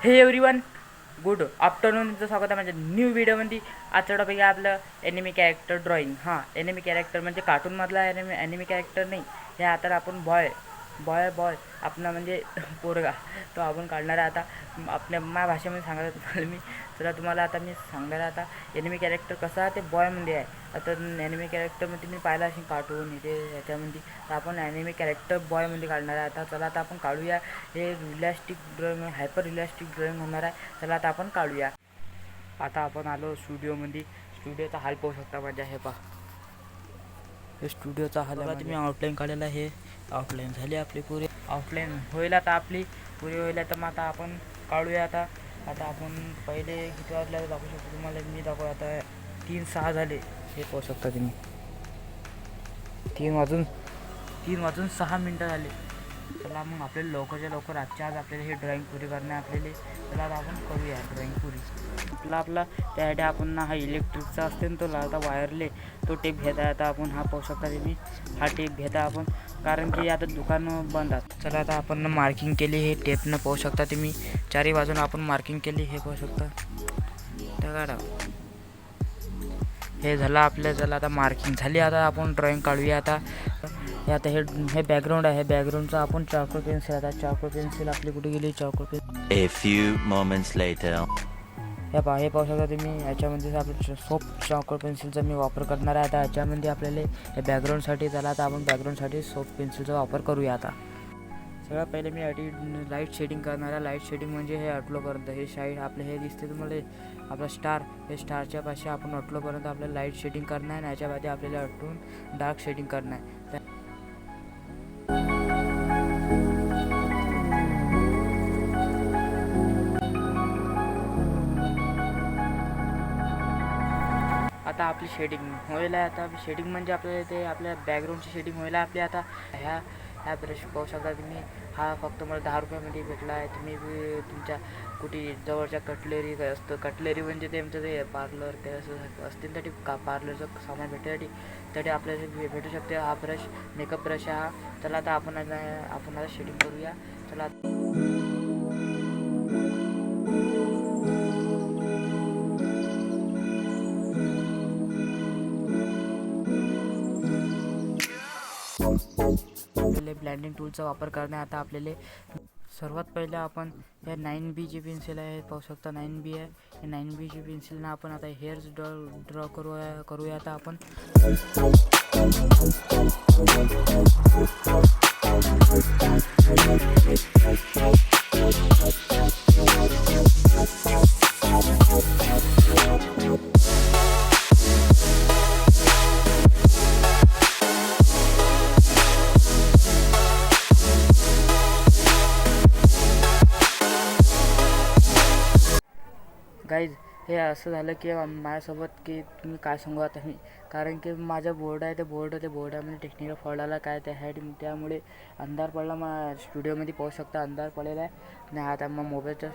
हे everyone, good afternoon. तुमचं स्वागत आहे माझ्या न्यू व्हिडिओमध्ये. आजचा टॉपिक आहे आपलं एनिमी कॅरेक्टर ड्रॉइंग. हां, एनिमी कॅरेक्टर म्हणजे कार्टूनमधला एनिमी कॅरेक्टर नाही. हे आता आपण बॉय आपण म्हणजे पोरगा तो आपण काढणार आहे. आता आपल्या माझ्या भाषेमध्ये सांगायला तुम्हाला मी तुम्हाला आता मी सांगणार आहे. आता एनिमी कॅरेक्टर कसं आहे ते बॉयमध्ये आहे. आता एनिमी कॅरेक्टरमध्ये मी पाहिलं असेल कार्टून इथे याच्यामध्ये, तर आपण एनिमी कॅरेक्टर बॉयमध्ये काढणार आहे. आता चला आता आपण काढूया. हे रिलॅस्टिक ड्रॉइंग, हायपर रिलॅस्टिक ड्रॉइंग होणार आहे. चला आता आपण काढूया. आता आपण आलो स्टुडिओमध्ये. स्टुडिओचा हाल पाहू शकता माझ्या. हे पहा, हे स्टुडिओचा हाल आहे. तुम्ही आउटलाईन काढलेला आहे. हे आउटलाईन झाली आपली पुरी. आउटलाईन होईल आता आपली पुरी होईल. तर मग आता आपण काढूया. आता आपण पहिले किती वाजल्याला दाखवू शकतो तुम्हाला मी दाखवू. आता 3:06 झाले. हे पाहू शकता तुम्ही. 3 वाजून 6 मिनटं झाले. चला मग आपल्याला लवकरच्या लवकर आजच्या आज आपल्याला हे ड्रॉइंग पुरी करणे आपल्याला. चला आता आपण करूया ड्रॉइंग पुरी. आपला त्यासाठी आपण हा इलेक्ट्रिकचा असते ना, तो लावता वायरले, तो टेप घेता. आता आपण हा पाहू शकता तुम्ही, हा टेप घेता आपण, कारण की आता दुकान बंद आहे. चला आता आपण मार्किंग केली. हे टेपनं पाहू शकता तुम्ही. 4 बाजून आपण मार्किंग केली. हे पाहू शकता. काढा. हे झालं आपल्या. चला आता मार्किंग झाली. आता आपण ड्रॉइंग काढूया. आता हे बॅकग्राऊंड आहे. बॅकग्राऊंडचा आपण चारकोल पेन्सिल. आता चारकोल पेन्सिल आपली कुठे गेली? Charcoal pencil. A few moments later. हे पाहू शकता तुम्ही. याच्यामध्ये आपलं सॉफ्ट चारकोल पेन्सिलचा मी वापर करणार आहे. आता याच्यामध्ये आपल्याला हे बॅकग्राऊंडसाठी, चला आता आपण बॅकग्राऊंडसाठी सॉफ्ट पेन्सिलचा वापर करूया. आता सगळ्यात पहिले मी लाईट शेडिंग करणार आहे. लाईट शेडिंग म्हणजे हे अटलोपर्यंत, हे साईड आपले हे दिसते तुम्हाला आपला स्टार, हे स्टारच्या पाशी आपण अटलोपर्यंत आपल्याला लाईट शेडिंग करणार आहे. आणि याच्यामध्ये आपल्याला अटून डार्क शेडिंग करणार आहे. आता आपली शेडिंग होईल आहे. आता शेडिंग म्हणजे आपल्याला ते आपल्या बॅकग्राऊंडची शेडिंग होईल आहे आपली. आता ह्या ब्रश पाहू शकता तुम्ही. हा फक्त मला 10 रुपयामध्ये भेटला आहे. तुम्ही तुमच्या कुठे जवळच्या कटलरी म्हणजे त्यांचं ते पार्लर ते असं असतील तरी पार्लरचं सामान भेटण्यासाठी आपल्याला भेटू शकते. हा ब्रश मेकअप ब्रश हा. चला आता आपण आता शेडिंग करूया. चला आपल्याला ब्लेंडिंग टूलचा वापर करणे. आता आपल्याला सर्वात पहिले आपण हे 9B जी पेन्सिल आहे, पाहू शकता 9B आहे. हे 9B जी पेन्सिलनं आपण आता हेअर्स ड्रॉ करूया. आता आपण गाईज, हे असं झालं की माझ्यासोबत की तुम्ही काय सांगू आता मी, कारण की माझा बोर्ड आहे. त्या बोर्डामध्ये टेक्निकल फॉल्ट आला काय त्यामुळे अंधार पडला. मग स्टुडिओमध्ये पाहू शकता अंधार पडलेला आहे. आणि आता मग मोबाईलचा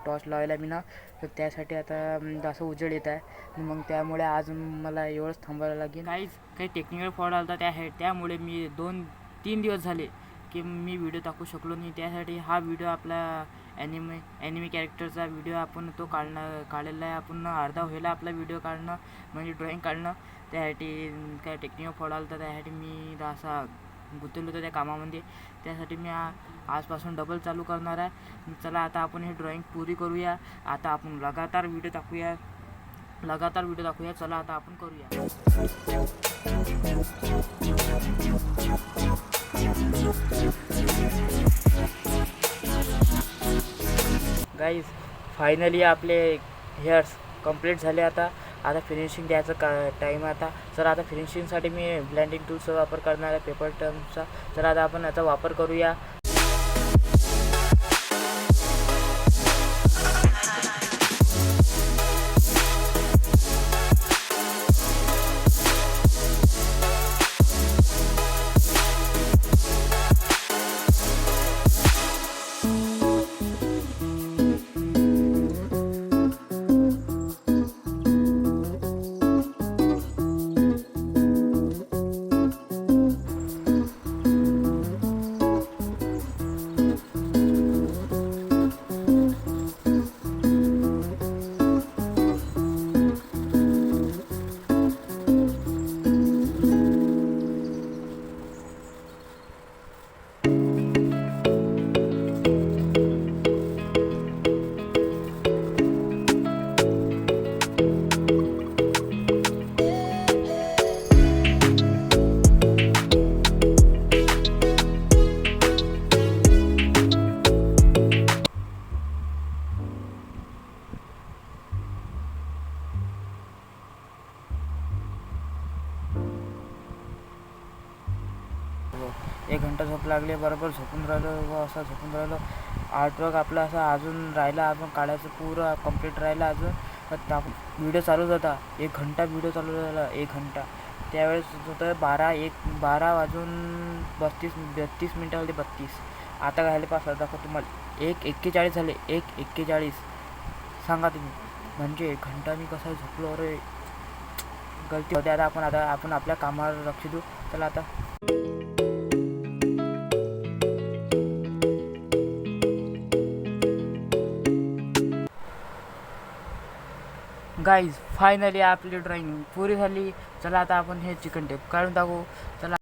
टॉर्च लावायला मी ना, तर त्यासाठी आता असं उजेड येत आहे. मग त्यामुळे आज मला एवढंच थांबायला लागेल. काही टेक्निकल फॉल्ट आला त्यामुळे मी 2-3 दिवस झाले की मी व्हिडिओ टाकू शकलो नाही. त्यासाठी हा व्हिडिओ आपला ॲनिमी कॅरेक्टरचा व्हिडिओ आपण तो काढलेला आहे. आपण अर्धा व्हायला आपला व्हिडिओ काढणं म्हणजे ड्रॉइंग काढणं. त्यासाठी काय टेक्निकल फॉल्ट आला, तर त्यासाठी मी असा गुंतवलो होतो त्या कामामध्ये. त्यासाठी मी आजपासून डबल चालू करणार आहे. चला आता आपण हे ड्रॉइंग पुरी करूया. आता आपण लगातार व्हिडिओ टाकूया. चला आता आपण करूया. गाईज, फायनली आपले हेअर्स कंप्लीट झाले. आता फिनिशिंग द्यायचं टाईम आहे. आता चला आता फिनिशिंगसाठी मी ब्लेंडिंग टूलचा वापर करणार आहे, पेपर टर्मचा. चला आता आपण याचा वापर करूया. 1 घंटा झोप लागली, बरोबर झोपून राहिलो व असं झोपून राहिलो. आर्टवर्क आपला असा अजून राहिला, आपण काढायचं पुरं कंप्लीट राहिला अजून. तर व्हिडिओ चालूच होता, 1 घंटा व्हिडिओ चालू झाला, 1 घंटा. त्यावेळेस होतं 12 वाजून 32 मिनटामध्ये 32. आता घायला पास दाखव तुम्हाला 1:41 झाले, 1:41. सांगा तुम्ही, म्हणजे 1 घंटा मी कसा झोपलो रे. गलती होते. आता आपण आपल्या कामावर लक्ष देऊ. चला आता. गाईज फायनली आपली ड्रॉइंग पुरी झाली. चला आता आपण हे चिकन टेप काढून टाकू. चला.